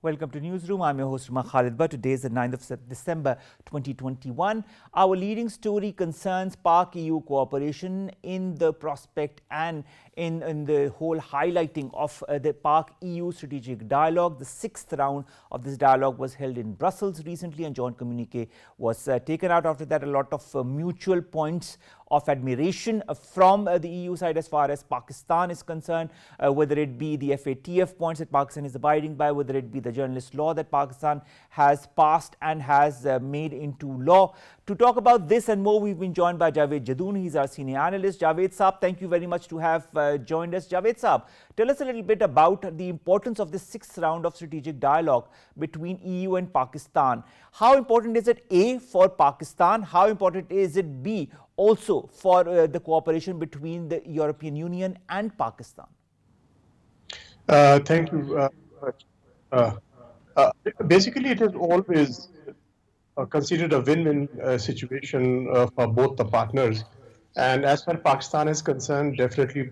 Welcome to Newsroom. I'm your host, Khalid. But today is the 9th of December 2021. Our leading story concerns Pak-EU cooperation in the prospect and in the whole highlighting of the Pak-EU strategic dialogue. The sixth round of this dialogue was held in Brussels recently, and joint communique was taken out after that. A lot of mutual points of admiration from the EU side as far as Pakistan is concerned, whether it be the FATF points that Pakistan is abiding by, whether it be the journalist law that Pakistan has passed and has made into law. To talk about this and more, we've been joined by Javed Jadoon. He's our senior analyst. Javed Saab, thank you very much to have joined us. Javed Saab, tell us a little bit about the importance of this sixth round of strategic dialogue between EU and Pakistan. How important is it, A, for Pakistan? How important is it, B, also for the cooperation between the European Union and Pakistan? Thank you. Basically, it is always considered a win-win situation for both the partners. And as far as Pakistan is concerned, definitely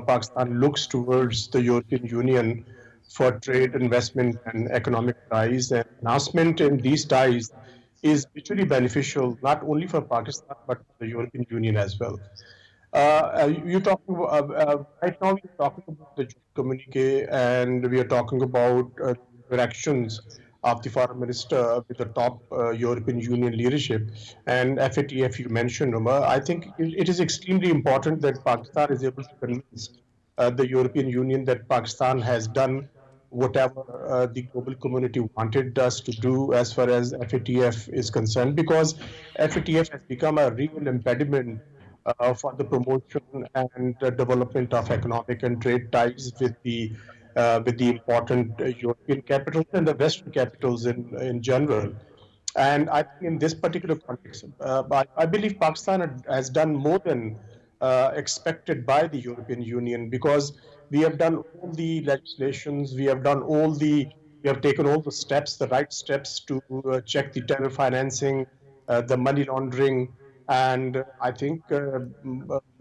Pakistan looks towards the European Union for trade, investment, and economic ties. And announcement in these ties is mutually beneficial not only for Pakistan but for the European Union as well. You're talking right now. We're talking about the communique, and we are talking about directions of the foreign minister with the top European Union leadership and FATF. You mentioned, Omar. I think it is extremely important that Pakistan is able to convince the European Union that Pakistan has done whatever the global community wanted us to do as far as FATF is concerned, because FATF has become a real impediment for the promotion and development of economic and trade ties with the important European capitals and the Western capitals in general. And I think in this particular context, I believe Pakistan has done more than expected by the European Union, because we have done all the legislations, we have taken all the steps, the right steps to check the terror financing, the money laundering, and I think the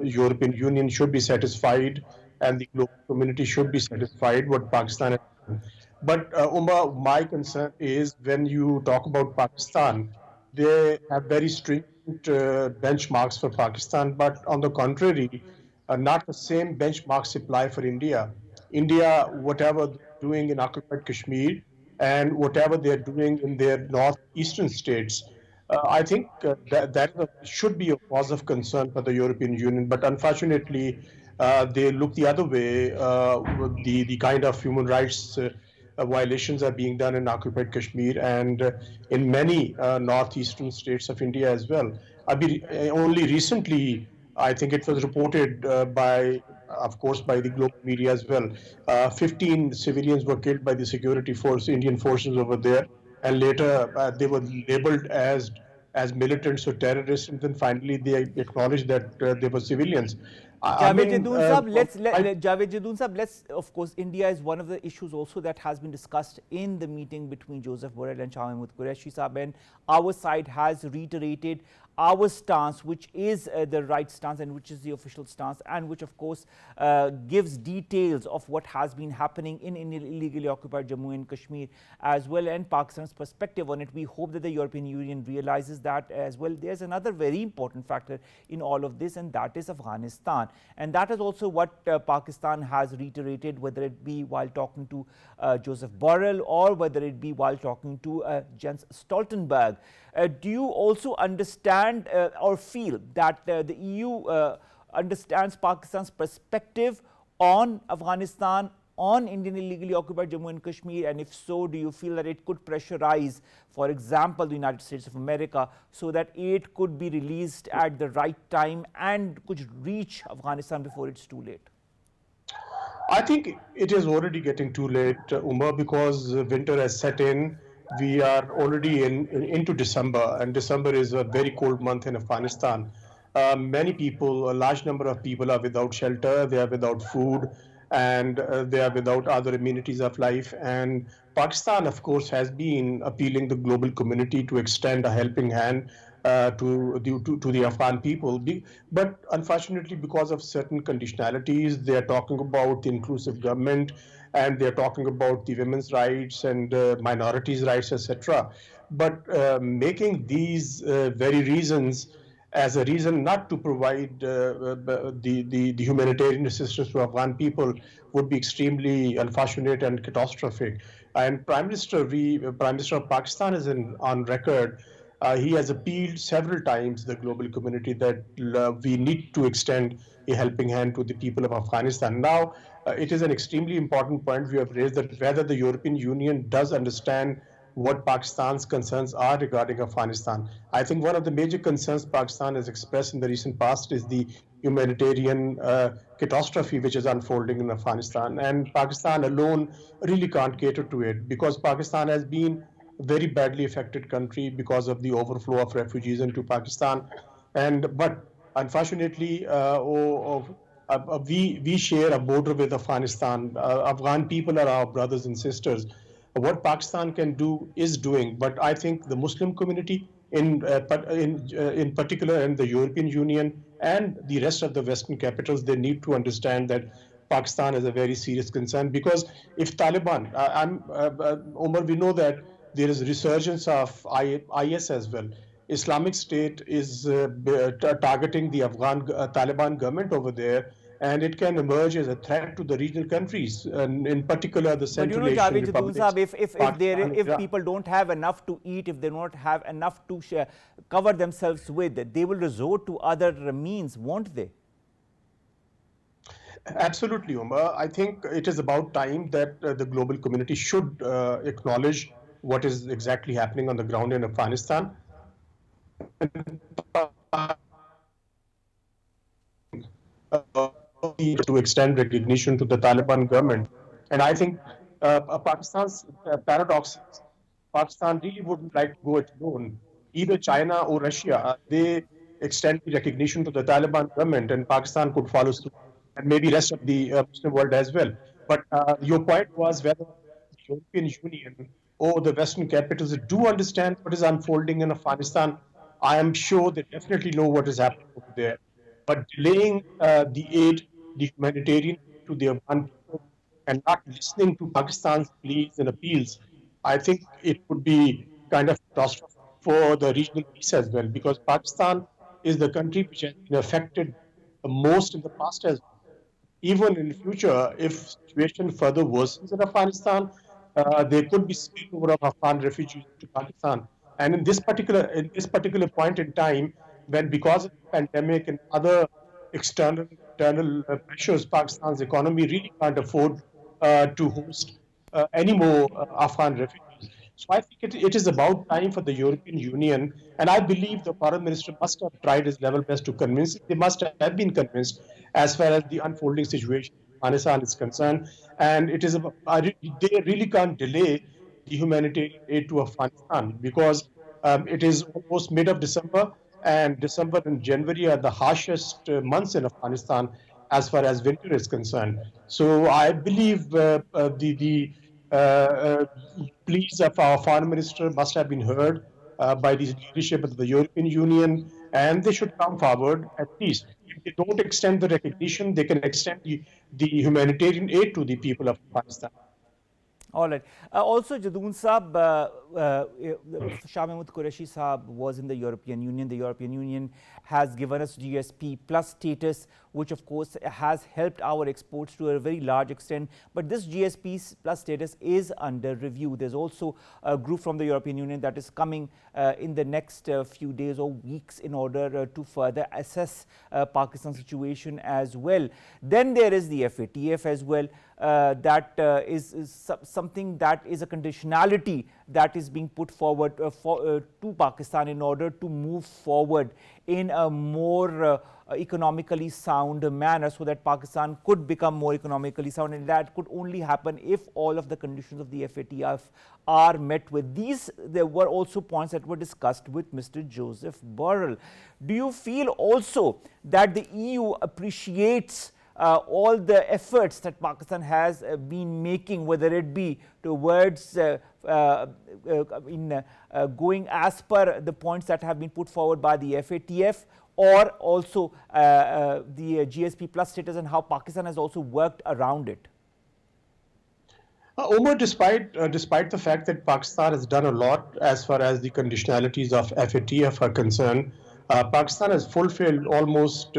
European Union should be satisfied and the global community should be satisfied what Pakistan has done. But Umar, my concern is when you talk about Pakistan, they have very stringent benchmarks for Pakistan, but on the contrary, not the same benchmarks apply for India. India, whatever they're doing in occupied Kashmir and whatever they're doing in their northeastern states, I think that should be a cause of concern for the European Union. But unfortunately, they look the other way. The kind of human rights violations are being done in occupied Kashmir and in many northeastern states of India as well. Only recently, I think it was reported of course, by the global media as well. 15 civilians were killed by the security force, Indian forces over there, and later they were labeled as militants or terrorists, and then finally they acknowledged that they were civilians. Javed Jadoon Sahab, let's, of course, India is one of the issues also that has been discussed in the meeting between Joseph Borrell and Shah Qureshi Sahab, and our side has reiterated our stance, which is the right stance and which is the official stance, and which of course gives details of what has been happening in illegally occupied Jammu and Kashmir as well, and Pakistan's perspective on it. We hope that the European Union realizes that as well. There's another very important factor in all of this, and that is Afghanistan. And that is also what Pakistan has reiterated, whether it be while talking to Joseph Borrell or whether it be while talking to Jens Stoltenberg. Do you also understand or feel that the EU understands Pakistan's perspective on Afghanistan, on Indian illegally occupied Jammu and Kashmir? And if so, do you feel that it could pressurize, for example, the United States of America, so that aid could be released at the right time and could reach Afghanistan before it's too late? I think it is already getting too late, Umar, because winter has set in. We are already into December, and December is a very cold month in Afghanistan. Many people, a large number of people are without shelter, they are without food, and they are without other amenities of life. And Pakistan, of course, has been appealing the global community to extend a helping hand to the Afghan people. But unfortunately, because of certain conditionalities, they are talking about the inclusive government, and they're talking about the women's rights and minorities' rights, etc. But making these very reasons as a reason not to provide the humanitarian assistance to Afghan people would be extremely unfortunate and catastrophic. And Prime Minister of Pakistan is on record. He has appealed several times to the global community that we need to extend a helping hand to the people of Afghanistan. Now, it is an extremely important point we have raised, that whether the European Union does understand what Pakistan's concerns are regarding Afghanistan. I think one of the major concerns Pakistan has expressed in the recent past is the humanitarian catastrophe which is unfolding in Afghanistan. And Pakistan alone really can't cater to it, because Pakistan has been a very badly affected country because of the overflow of refugees into Pakistan. But unfortunately, we share a border with Afghanistan. Afghan people are our brothers and sisters. What Pakistan can do is doing, but I think the Muslim community, in particular, and the European Union and the rest of the Western capitals, they need to understand that Pakistan is a very serious concern. Because if Taliban, Omar, we know that there is a resurgence of IS as well. Islamic State is targeting the Afghan Taliban government over there, and it can emerge as a threat to the regional countries, and in particular the Central Asian Javed Jadoon republics. if people don't have enough to eat, if they don't have enough to cover themselves with, they will resort to other means, won't they? Absolutely, Omar. I think it is about time that the global community should acknowledge what is exactly happening on the ground in Afghanistan. To extend recognition to the Taliban government. And I think Pakistan's paradox is Pakistan really wouldn't like to go it alone. Either China or Russia, they extend the recognition to the Taliban government, and Pakistan could follow suit, and maybe rest of the Muslim world as well. But your point was whether the European Union or the Western capitals do understand what is unfolding in Afghanistan. I am sure they definitely know what is happening over there. But delaying the aid, the humanitarian to the Afghan people, and not listening to Pakistan's pleas and appeals, I think it would be kind of catastrophic for the regional peace as well, because Pakistan is the country which has been affected the most in the past as well. Even in the future, if situation further worsens in Afghanistan, there could be spillover of Afghan refugees to Pakistan. And in this particular point in time, when because of the pandemic and other external pressures, Pakistan's economy really can't afford to host any more Afghan refugees. So I think it is about time for the European Union, and I believe the foreign minister must have tried his level best to convince. They must have been convinced as far as the unfolding situation in Afghanistan is concerned, and it is they really can't delay the humanitarian aid to Afghanistan, because it is almost mid of December, and December and January are the harshest months in Afghanistan as far as winter is concerned. So I believe the pleas of our foreign minister must have been heard by the leadership of the European Union, and they should come forward at least. If they don't extend the recognition, they can extend the humanitarian aid to the people of Afghanistan. All right. Also, Jadoon Saab, Shah Qureshi Saab was in the European Union. The European Union has given us GSP plus status, which of course has helped our exports to a very large extent. But this GSP plus status is under review. There's also a group from the European Union that is coming in the next few days or weeks in order to further assess Pakistan's situation as well. Then there is the FATF as well. That is something that is a conditionality that is being put forward to Pakistan in order to move forward in a more economically sound manner, so that Pakistan could become more economically sound, and that could only happen if all of the conditions of the FATF are met with. There were also points that were discussed with Mr. Joseph Borrell. Do you feel also that the EU appreciates all the efforts that Pakistan has been making, whether it be towards going as per the points that have been put forward by the FATF, or also the GSP plus status, and how Pakistan has also worked around it? Omar, despite the fact that Pakistan has done a lot as far as the conditionalities of FATF are concerned, Pakistan has fulfilled almost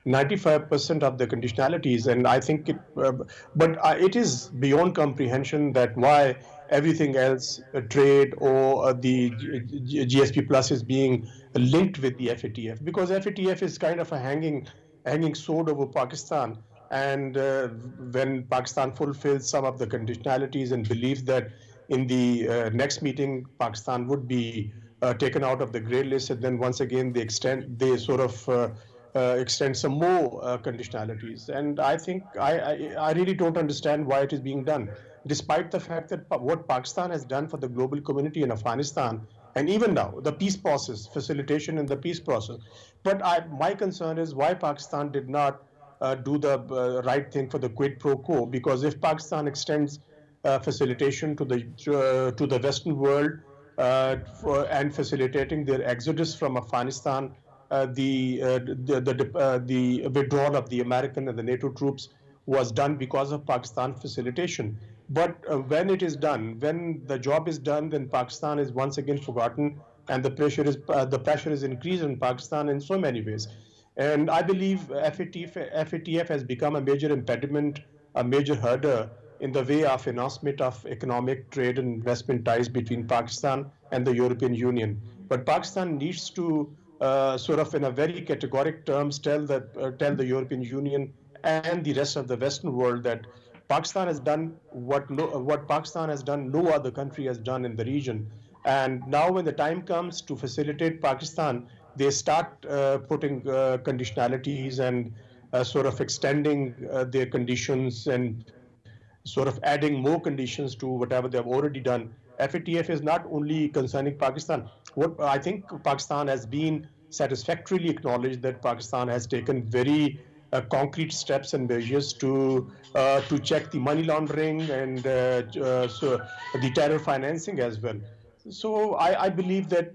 95% of the conditionalities, and I think it is beyond comprehension that why everything else, trade or the GSP plus is being linked with the FATF, because FATF is kind of a hanging sword over Pakistan. And when Pakistan fulfills some of the conditionalities and believes that in the next meeting Pakistan would be taken out of the grey list, and then once again they extend some more conditionalities. And I think I really don't understand why it is being done, despite the fact that what Pakistan has done for the global community in Afghanistan, and even now the peace process, facilitation in the peace process. But my concern is why Pakistan did not do the right thing for the quid pro quo, because if Pakistan extends facilitation to the Western world and facilitating their exodus from Afghanistan, the withdrawal of the American and the NATO troops was done because of Pakistan facilitation. But when it is done, when the job is done, then Pakistan is once again forgotten, and the pressure is increased in Pakistan in so many ways. And I believe FATF has become a major impediment, a major hurdle in the way of enhancement of economic, trade and investment ties between Pakistan and the European Union. But Pakistan needs to in a very categoric terms, tell the European Union and the rest of the Western world that Pakistan has done what Pakistan has done, no other country has done in the region. And now when the time comes to facilitate Pakistan, they start putting conditionalities and extending their conditions and adding more conditions to whatever they have already done. FATF is not only concerning Pakistan. What I think Pakistan has been satisfactorily acknowledged that Pakistan has taken very concrete steps and measures to check the money laundering and the terror financing as well. So I believe that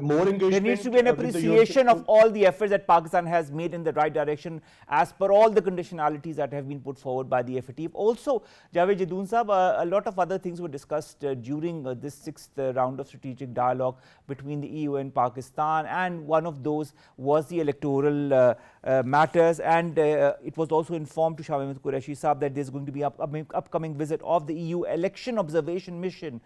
more engagement. There needs to be an appreciation of all the efforts that Pakistan has made in the right direction as per all the conditionalities that have been put forward by the FATF. Also, Javed Jadoon Sahab, a lot of other things were discussed during this sixth round of strategic dialogue between the EU and Pakistan, and one of those was the electoral matters, and it was also informed to Shah Qureshi Sahab that there is going to be an upcoming visit of the EU election observation mission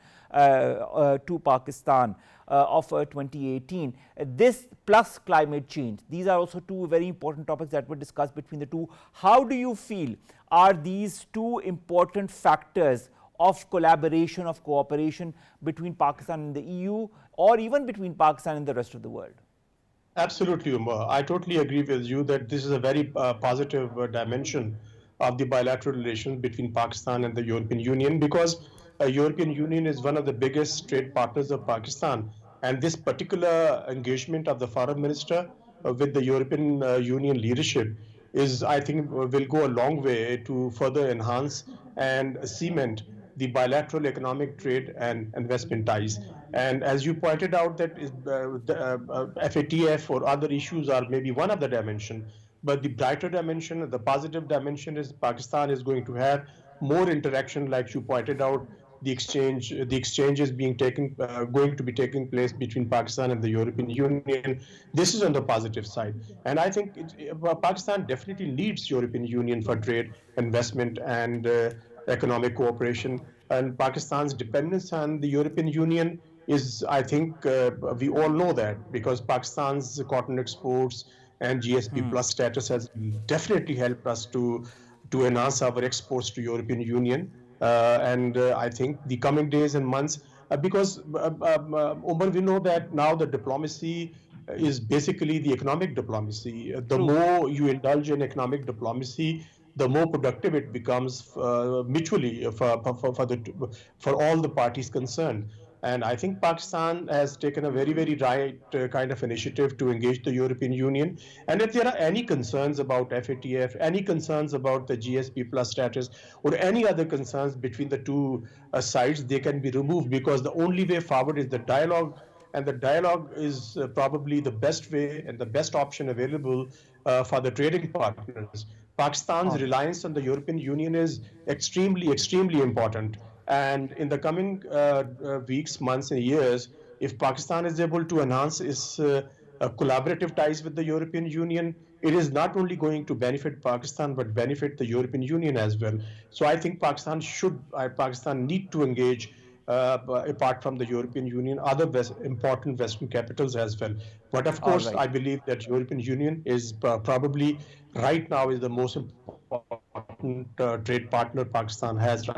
to Pakistan of 2018. This plus climate change, these are also two very important topics that were discussed between the two. How do you feel are these two important factors of collaboration, of cooperation between Pakistan and the EU, or even between Pakistan and the rest of the world? Absolutely, Omar. I totally agree with you that this is a very positive dimension of the bilateral relations between Pakistan and the European Union, because European Union is one of the biggest trade partners of Pakistan, and this particular engagement of the foreign minister with the European Union leadership is, I think, will go a long way to further enhance and cement the bilateral economic trade and investment ties. And as you pointed out, that FATF or other issues are maybe one of the dimension, but the brighter dimension, the positive dimension, is Pakistan is going to have more interaction, like you pointed out. The exchange is going to be taking place between Pakistan and the European Union. This is on the positive side, and I think Pakistan definitely needs European Union for trade, investment, and economic cooperation. And Pakistan's dependence on the European Union is, I think, we all know that, because Pakistan's cotton exports and GSP plus status has definitely helped us to enhance our exports to European Union. And I think the coming days and months, because Omar, we know that now the diplomacy is basically the economic diplomacy. The more you indulge in economic diplomacy, the more productive it becomes mutually for all the parties concerned. And I think Pakistan has taken a very, very right kind of initiative to engage the European Union. And if there are any concerns about FATF, any concerns about the GSP plus status, or any other concerns between the two sides, they can be removed, because the only way forward is the dialogue. And the dialogue is probably the best way and the best option available for the trading partners. Pakistan's reliance on the European Union is extremely, extremely important. And in the coming weeks, months, and years, if Pakistan is able to enhance its collaborative ties with the European Union, it is not only going to benefit Pakistan but benefit the European Union as well. So I think Pakistan need to engage apart from the European Union, other important Western capitals as well. But of course, I believe that European Union is probably right now is the most important trade partner Pakistan has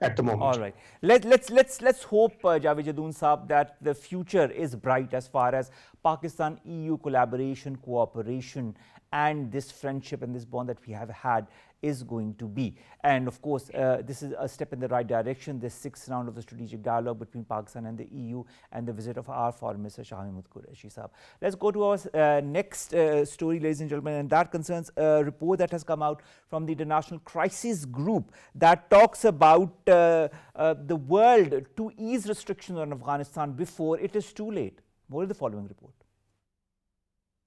at the moment. All right. Let's hope, Javed Jadoon Saab, that the future is bright as far as Pakistan-EU collaboration, cooperation, and this friendship and this bond that we have had is going to be. And of course, this is a step in the right direction, this sixth round of the strategic dialogue between Pakistan and the EU, and the visit of our Foreign Minister Shah Qureshi Saab. Let's go to our next story, ladies and gentlemen, and that concerns a report that has come out from the International Crisis Group that talks about the world to ease restrictions on Afghanistan before it is too late. More in the following report.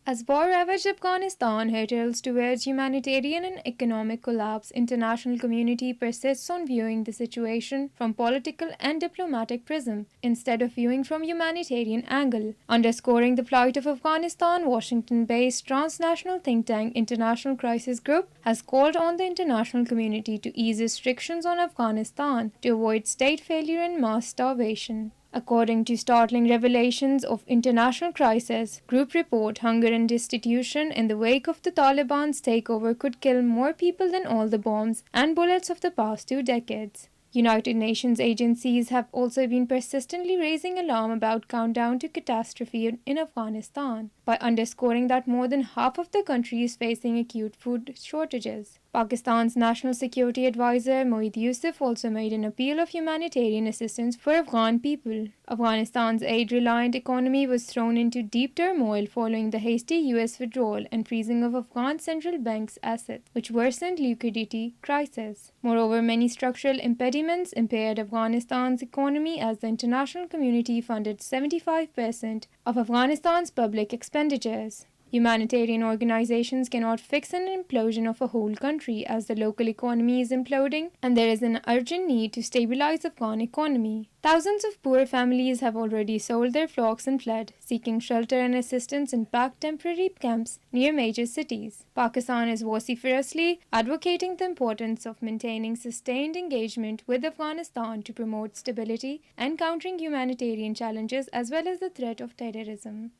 As war-ravaged Afghanistan hurtles towards humanitarian and economic collapse, international community persists on viewing the situation from political and diplomatic prism instead of viewing from humanitarian angle. Underscoring the plight of Afghanistan, Washington-based transnational think tank International Crisis Group has called on the international community to ease restrictions on Afghanistan to avoid state failure and mass starvation. According to startling revelations of International Crisis Group report, hunger and destitution in the wake of the Taliban's takeover could kill more people than all the bombs and bullets of the past 2 decades. United Nations agencies have also been persistently raising alarm about countdown to catastrophe in Afghanistan by underscoring that more than half of the country is facing acute food shortages. Pakistan's National Security Advisor Moeed Yusuf also made an appeal of humanitarian assistance for Afghan people. Afghanistan's aid-reliant economy was thrown into deep turmoil following the hasty US withdrawal and freezing of Afghan central bank's assets, which worsened liquidity crisis. Moreover, many structural impediments impaired Afghanistan's economy as the international community funded 75% of Afghanistan's public expenditures. Humanitarian organizations cannot fix an implosion of a whole country as the local economy is imploding, and there is an urgent need to stabilize the Afghan economy. Thousands of poor families have already sold their flocks and fled, seeking shelter and assistance in packed temporary camps near major cities. Pakistan is vociferously advocating the importance of maintaining sustained engagement with Afghanistan to promote stability and countering humanitarian challenges as well as the threat of terrorism.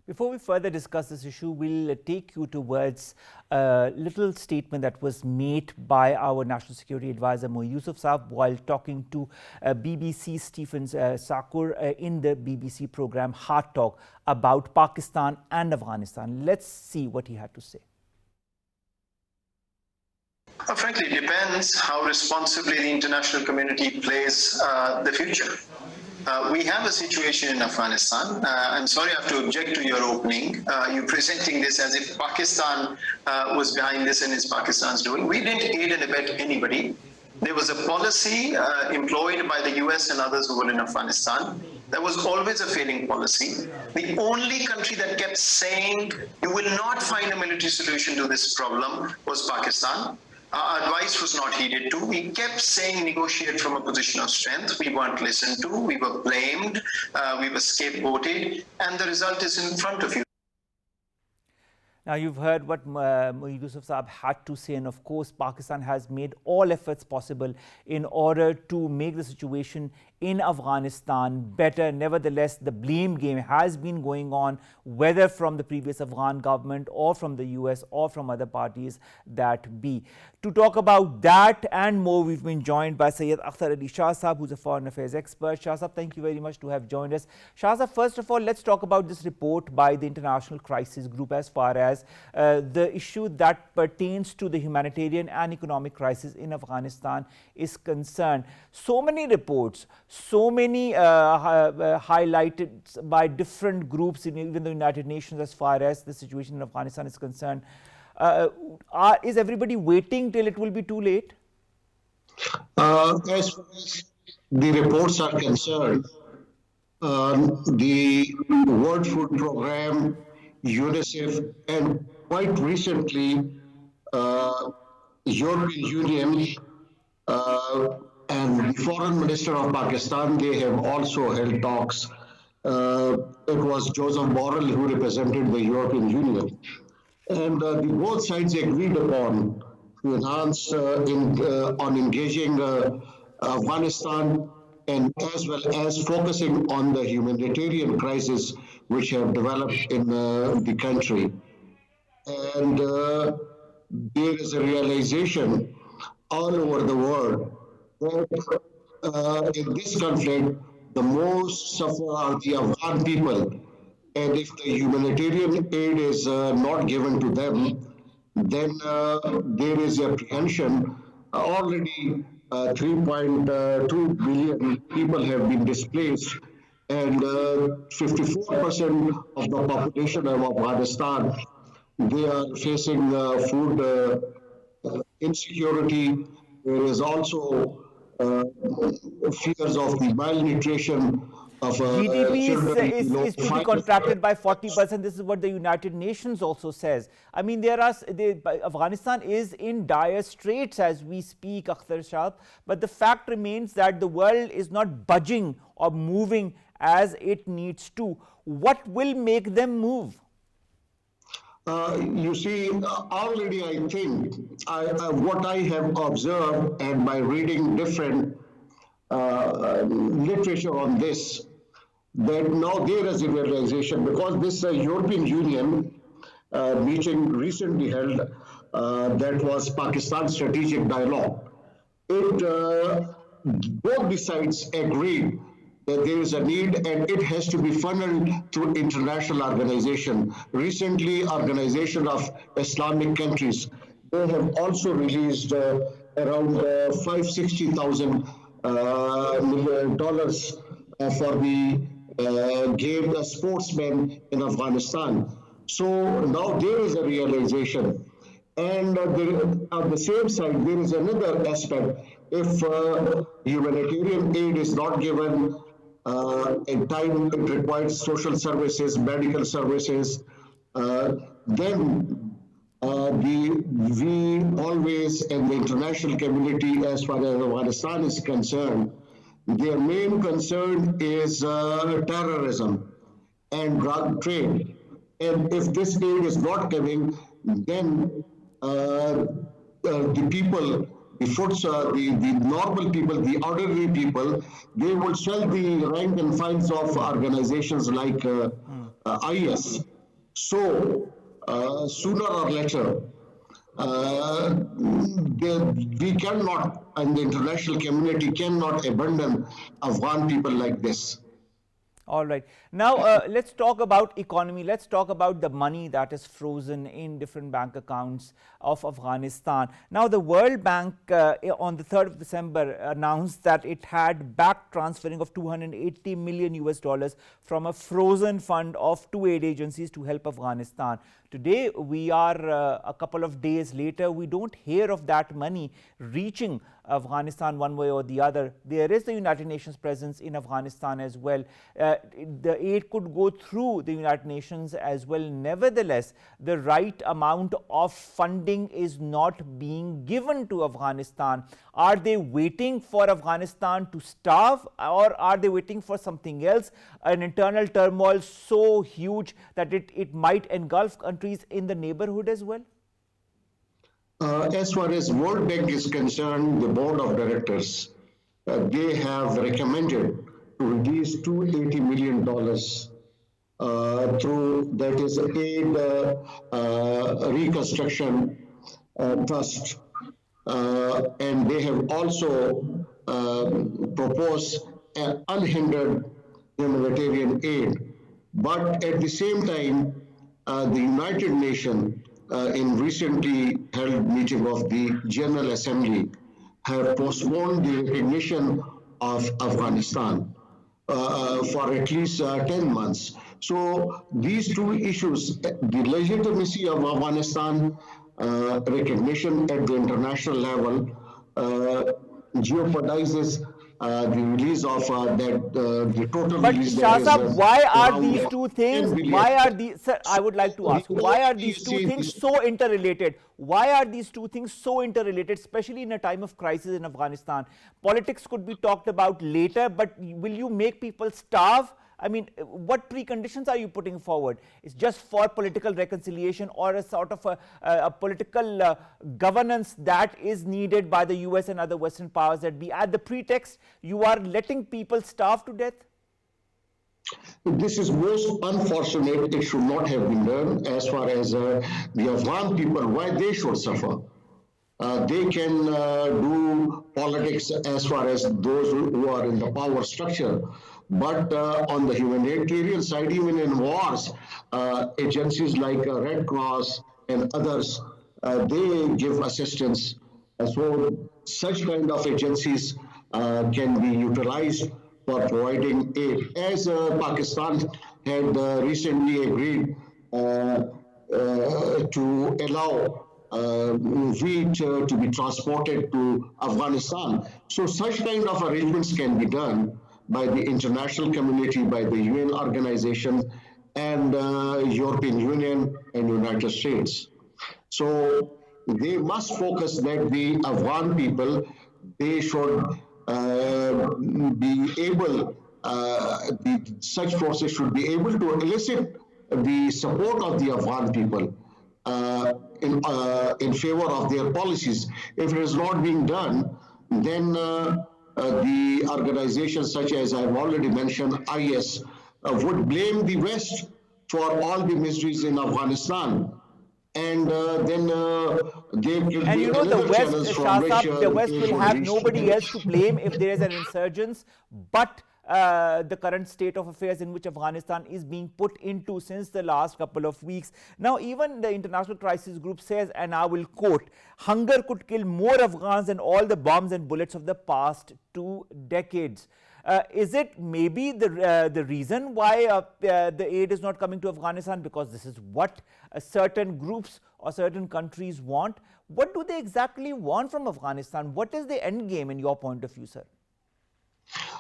Before we further discuss this issue, we'll take you towards a little statement that was made by our National Security Advisor Moeed Yusuf Saab while talking to BBC Stephen Sakur in the BBC program Hard Talk about Pakistan and Afghanistan. Let's see what he had to say. Frankly, it depends how responsibly the international community plays the future. We have a situation in Afghanistan. I'm sorry I have to object to your opening. You're presenting this as if Pakistan was behind this and it's Pakistan's doing. We didn't aid and abet anybody. There was a policy employed by the US and others who were in Afghanistan. That was always a failing policy. The only country that kept saying you will not find a military solution to this problem was Pakistan. Our advice was not heeded to. We kept saying negotiate from a position of strength. We weren't listened to. We were blamed. We were scapegoated. And the result is in front of you. Now, you've heard what Moeed Yusuf Saab had to say, and of course, Pakistan has made all efforts possible in order to make the situation in Afghanistan better. Nevertheless, the blame game has been going on, whether from the previous Afghan government or from the US or from other parties that be. To talk about that and more, we've been joined by Syed Akhtar Ali Shah Saab, who's a foreign affairs expert. Shah Saab, thank you very much to have joined us. Shah Saab, first of all, let's talk about this report by the International Crisis Group as far as as the issue that pertains to the humanitarian and economic crisis in Afghanistan is concerned. So many reports, so many highlighted by different groups in even the United Nations as far as the situation in Afghanistan is concerned. Is everybody waiting till it will be too late? As far as the reports are concerned, the World Food Program, UNICEF, and quite recently, European Union and the Foreign Minister of Pakistan, they have also held talks. It was Joseph Borrell who represented the European Union. And both sides agreed upon to enhance on engaging Afghanistan and as well as focusing on the humanitarian crisis which have developed in the country. And there is a realization all over the world that in this conflict, the most suffer are the Afghan people. And if the humanitarian aid is not given to them, then there is apprehension. Already 3.2 billion people have been displaced, and 54% of the population of Afghanistan, they are facing food insecurity. There is also fears of the malnutrition. GDP is to be contracted by 40%. This is what the United Nations also says. I mean, Afghanistan is in dire straits as we speak, Akhtar Shah, but the fact remains that the world is not budging or moving as it needs to. What will make them move? You see, already I think what I have observed and by reading different literature on this, that now there is a realization because this European Union meeting recently held, that was Pakistan Strategic Dialogue. Both the sides agreed that there is a need and it has to be funneled through international organization. Recently, Organization of Islamic Countries, they have also released around $560,000 million for the game sportsmen in Afghanistan. So now there is a realization. And on the same side, there is another aspect. If humanitarian aid is not given in time, it requires social services, medical services, then we always, in the international community, as far as Afghanistan is concerned, their main concern is terrorism and drug trade. And if this aid is not coming, then the people, the normal people, the ordinary people, they will sell the rank and files of organizations like IS. So sooner or later, we cannot, and the international community cannot abandon Afghan people like this. All right. Now, let's talk about economy. Let's talk about the money that is frozen in different bank accounts of Afghanistan. Now, the World Bank on the 3rd of December announced that it had back transferring of $280 million from a frozen fund of 2 aid agencies to help Afghanistan. Today, we are a couple of days later, we don't hear of that money reaching Afghanistan one way or the other. There is the United Nations presence in Afghanistan as well. The aid could go through the United Nations as well. Nevertheless, the right amount of funding is not being given to Afghanistan. Are they waiting for Afghanistan to starve, or are they waiting for something else? An internal turmoil so huge that it might engulf countries in the neighborhood as well? As far as World Bank is concerned, the board of directors, they have recommended to release $280 million through, that is, aid reconstruction trust. And they have also proposed an unhindered humanitarian aid. But at the same time, the United Nations in recently held meeting of the General Assembly have postponed the recognition of Afghanistan for at least 10 months. So these two issues, the legitimacy of Afghanistan recognition at the international level jeopardizes the release of the total But release. Shah Saab, why are these around two things, 10 billion. why are these, sir, I would like to ask, why are these two see, things so interrelated? Why are these two things so interrelated, especially in a time of crisis in Afghanistan? Politics could be talked about later, but will you make people starve? I mean, what preconditions are you putting forward? It's just for political reconciliation or a sort of a political governance that is needed by the US and other Western powers that be at the pretext you are letting people starve to death? This is most unfortunate. It should not have been done as far as the Afghan people, why they should suffer. They can do politics as far as those who are in the power structure. But on the humanitarian side, even in wars, agencies like Red Cross and others, they give assistance. So such kind of agencies can be utilized for providing aid. As Pakistan had recently agreed to allow wheat to be transported to Afghanistan. So such kind of arrangements can be done by the international community, by the UN organization, and European Union and United States. So they must focus that the Afghan people, they should be able, such forces should be able to elicit the support of the Afghan people in favor of their policies. If it is not being done, then the organizations such as I've already mentioned, IS, would blame the West for all the miseries in Afghanistan. And then there will and be you know, the another channels West, from Shah which Saab, the West they will should have reach nobody else to blame if there is an insurgence, but the current state of affairs in which Afghanistan is being put into since the last couple of weeks. Now, even the International Crisis Group says, and I will quote, hunger could kill more Afghans than all the bombs and bullets of the past 2 decades. Is it maybe the reason why the aid is not coming to Afghanistan? Because this is what certain groups or certain countries want. What do they exactly want from Afghanistan? What is the end game in your point of view, sir?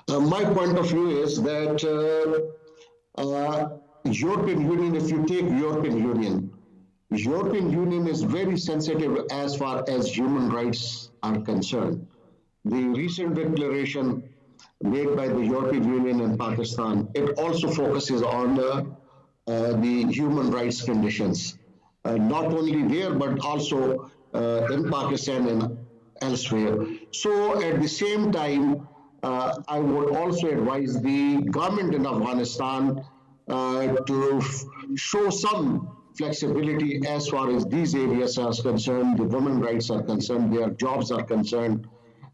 My point of view is that European Union, if you take European Union is very sensitive as far as human rights are concerned. The recent declaration made by the European Union and Pakistan, it also focuses on the human rights conditions, not only there, but also in Pakistan and elsewhere. So at the same time, I would also advise the government in Afghanistan to show some flexibility as far as these areas are concerned, the women's rights are concerned, their jobs are concerned,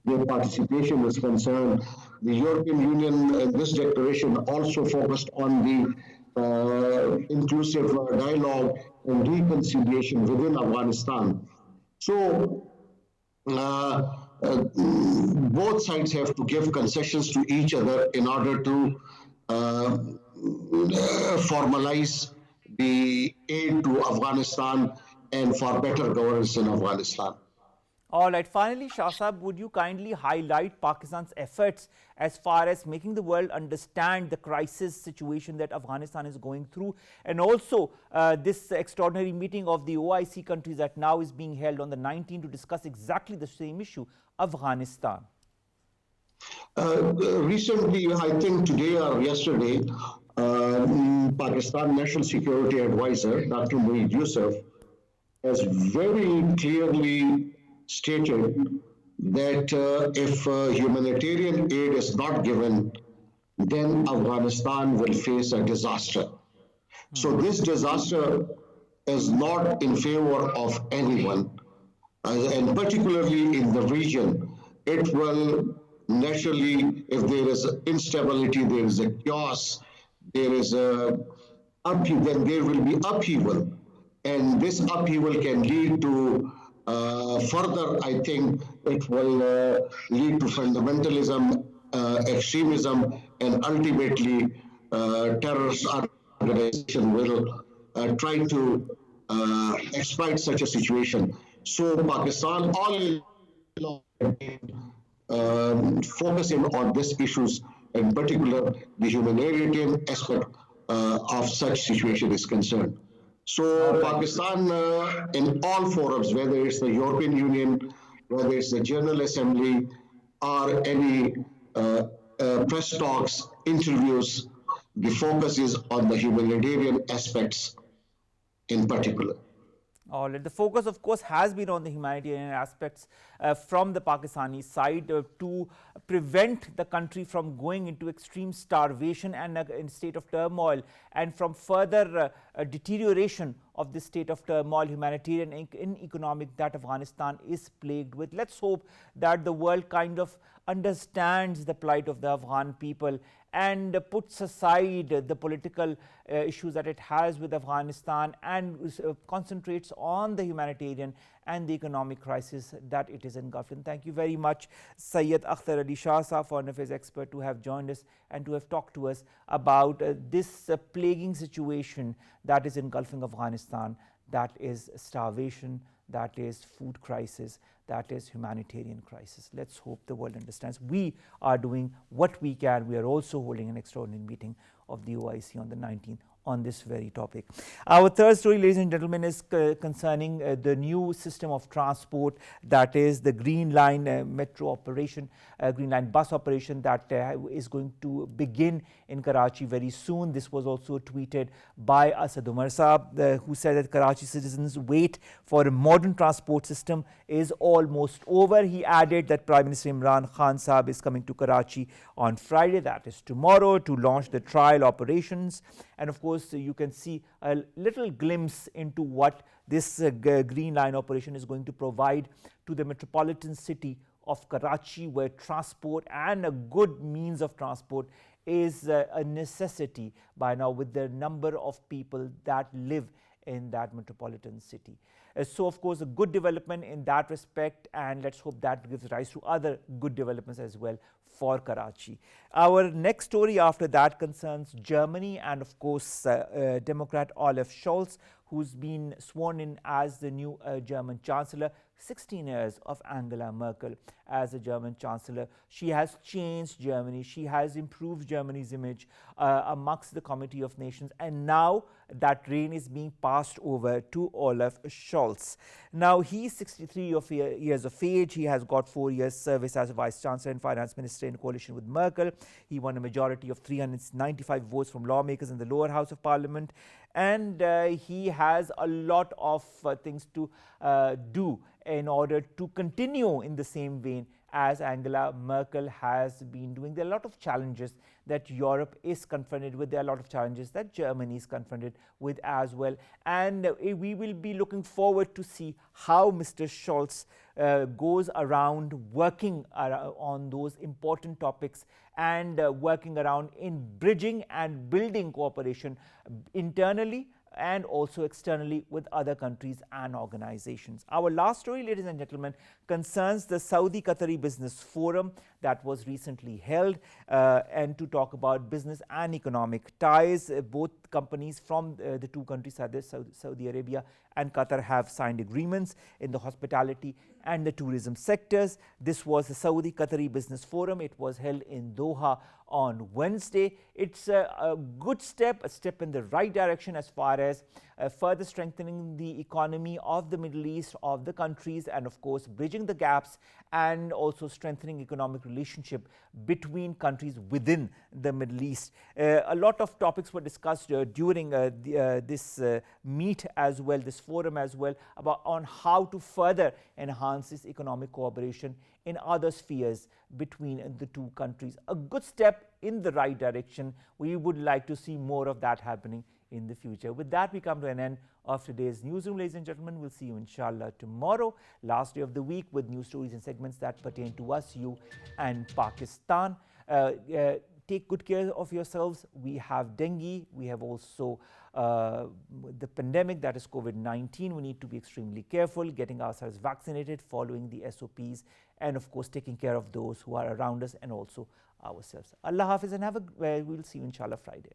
their participation is concerned. The European Union in this declaration also focused on the inclusive dialogue and reconciliation within Afghanistan. So both sides have to give concessions to each other in order to formalize the aid to Afghanistan and for better governance in Afghanistan. All right. Finally, Shah Saab, would you kindly highlight Pakistan's efforts as far as making the world understand the crisis situation that Afghanistan is going through, and also this extraordinary meeting of the OIC countries that now is being held on the 19th to discuss exactly the same issue, Afghanistan? Recently, I think today or yesterday, Pakistan National Security Advisor, Dr. Moeed Yusuf, has very clearly stated that if humanitarian aid is not given, then Afghanistan will face a disaster. So this disaster is not in favor of anyone, and particularly in the region. It will naturally, if there is instability, there is a chaos, there is a then there will be upheaval. And this upheaval can lead to further, I think it will lead to fundamentalism, extremism, and ultimately terrorist organization will try to exploit such a situation. So Pakistan all along focusing on these issues, in particular the humanitarian aspect of such situation is concerned. So Pakistan, in all forums, whether it's the European Union, whether it's the General Assembly, or any press talks, interviews, the focus is on the humanitarian aspects in particular. All right. The focus, of course, has been on the humanitarian aspects from the Pakistani side to prevent the country from going into extreme starvation and in state of turmoil, and from further deterioration of this state of turmoil, humanitarian and economic, that Afghanistan is plagued with. Let's hope that the world kind of understands the plight of the Afghan people and puts aside the political issues that it has with Afghanistan and concentrates on the humanitarian and the economic crisis that it is engulfed in. Thank you very much, Syed Akhtar Ali Shah, foreign affairs expert, to have joined us and to have talked to us about this plaguing situation that is engulfing Afghanistan, that is starvation, that is food crisis, that is humanitarian crisis. Let's hope the world understands. We are doing what we can. We are also holding an extraordinary meeting of the OIC on the 19th on this very topic. Our third story, ladies and gentlemen, is concerning the new system of transport, that is the Green Line metro operation, Green Line bus operation that is going to begin in Karachi very soon. This was also tweeted by Asad Umar Saab, who said that Karachi citizens' wait for a modern transport system is almost over. He added that Prime Minister Imran Khan Saab is coming to Karachi on Friday, that is tomorrow, to launch the trial operations. And of course, you can see a little glimpse into what this Green Line operation is going to provide to the metropolitan city of Karachi, where transport and a good means of transport is a necessity by now, with the number of people that live in that metropolitan city. So of course, a good development in that respect, and let's hope that gives rise to other good developments as well for Karachi. Our next story after that concerns Germany, and of course Democrat Olaf Scholz, who's been sworn in as the new German chancellor. 16 years of Angela Merkel as a German chancellor. She has changed Germany. She has improved Germany's image amongst the Committee of Nations, and now that reign is being passed over to Olaf Scholz. Now, he is 63 years of age. He has got 4 years service as a vice chancellor and finance minister in coalition with Merkel. He won a majority of 395 votes from lawmakers in the lower house of parliament, and he has a lot of things to do in order to continue in the same vein as Angela Merkel has been doing. There are a lot of challenges that Europe is confronted with. There are a lot of challenges that Germany is confronted with as well. And we will be looking forward to see how Mr. Scholz goes around working on those important topics and working around in bridging and building cooperation internally and also externally with other countries and organizations. Our last story, ladies and gentlemen, concerns the Saudi-Qatari Business Forum that was recently held, and to talk about business and economic ties. Both companies from the two countries, Saudi Arabia and Qatar, have signed agreements in the hospitality and the tourism sectors. This was the Saudi-Qatari Business Forum. It was held in Doha on Wednesday. It's a good step, a step in the right direction as far as further strengthening the economy of the Middle East, of the countries, and of course bridging the gaps and also strengthening economic relationship between countries within the Middle East. A lot of topics were discussed during this meet as well, this forum as well, about on how to further enhance this economic cooperation in other spheres between the two countries. A good step in the right direction. We would like to see more of that happening in the future. With that, we come to an end of today's newsroom, ladies and gentlemen. We'll see you inshallah tomorrow, last day of the week, with news stories and segments that pertain to us, you and Pakistan. take good care of yourselves. We have dengue, we have also the pandemic, that is COVID-19. We need to be extremely careful, getting ourselves vaccinated, following the SOPs, and of course taking care of those who are around us and also ourselves. Allah Hafiz, and we will see you inshallah Friday.